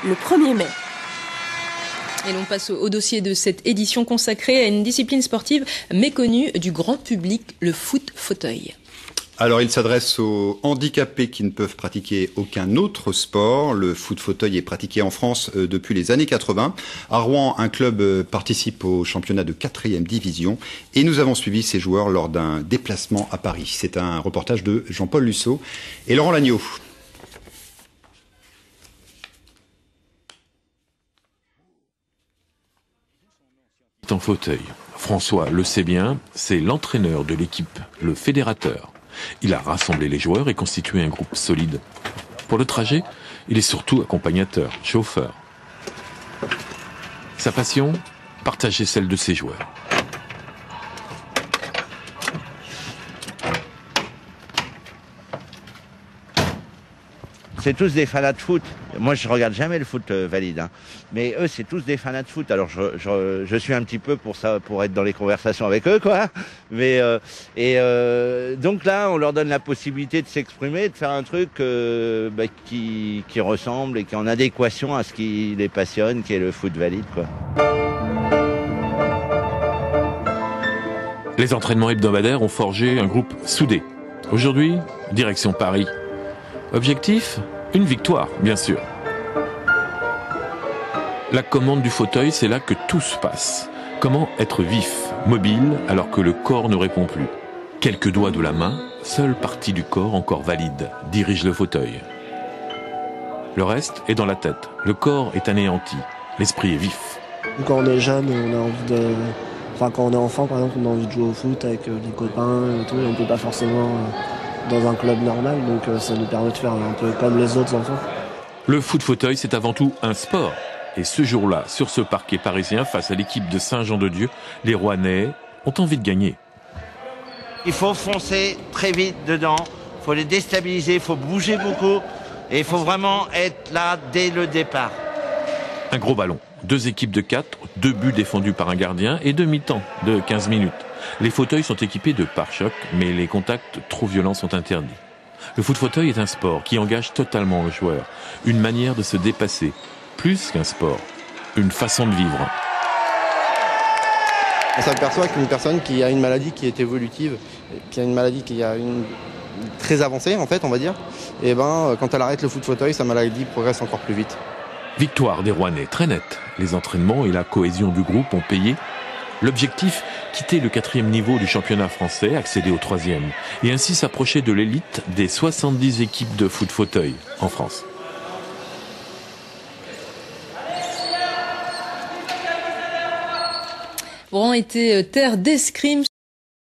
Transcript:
le 1er mai. Et l'on passe au dossier de cette édition consacrée à une discipline sportive méconnue du grand public, le foot fauteuil. Alors, il s'adresse aux handicapés qui ne peuvent pratiquer aucun autre sport. Le foot fauteuil est pratiqué en France depuis les années 80. À Rouen, un club participe au championnat de 4e division et nous avons suivi ces joueurs lors d'un déplacement à Paris. C'est un reportage de Jean-Paul Lussot et Laurent Lagneau. En fauteuil. François le sait bien, c'est l'entraîneur de l'équipe, le fédérateur. Il a rassemblé les joueurs et constitué un groupe solide. Pour le trajet, il est surtout accompagnateur, chauffeur. Sa passion, partager celle de ses joueurs. C'est tous des fanats de foot. Moi, je regarde jamais le foot valide, hein. Mais eux, c'est tous des fanats de foot. Alors, je suis un petit peu pour ça, pour être dans les conversations avec eux, quoi. Mais donc là, on leur donne la possibilité de s'exprimer, de faire un truc qui ressemble et qui est en adéquation à ce qui les passionne, qui est le foot valide, quoi. Les entraînements hebdomadaires ont forgé un groupe soudé. Aujourd'hui, direction Paris. Objectif ? Une victoire, bien sûr. La commande du fauteuil, c'est là que tout se passe. Comment être vif, mobile, alors que le corps ne répond plus ? Quelques doigts de la main, seule partie du corps encore valide, dirige le fauteuil. Le reste est dans la tête. Le corps est anéanti. L'esprit est vif. Quand on est jeune, on a envie de... Enfin, quand on est enfant, par exemple, on a envie de jouer au foot avec les copains et tout. Et on ne peut pas forcément... dans un club normal, donc ça nous permet de faire un peu comme les autres enfants. Le foot fauteuil, c'est avant tout un sport. Et ce jour-là, sur ce parquet parisien, face à l'équipe de Saint-Jean-de-Dieu, les Rouennais ont envie de gagner. Il faut foncer très vite dedans, il faut les déstabiliser, il faut bouger beaucoup, et il faut vraiment être là dès le départ. Un gros ballon, 2 équipes de 4, 2 buts défendus par un gardien et demi-temps de 15 minutes. Les fauteuils sont équipés de pare-chocs, mais les contacts trop violents sont interdits. Le foot fauteuil est un sport qui engage totalement le joueur, une manière de se dépasser, plus qu'un sport, une façon de vivre. On s'aperçoit qu'une personne qui a une maladie qui est évolutive, qui a une maladie qui a une très avancée en fait, on va dire, et quand elle arrête le foot fauteuil, sa maladie progresse encore plus vite. Victoire des Rouennais très nette. Les entraînements et la cohésion du groupe ont payé. L'objectif, quitter le 4e niveau du championnat français, accéder au 3e, et ainsi s'approcher de l'élite des 70 équipes de foot fauteuil en France. Rouen était terre d'escrime.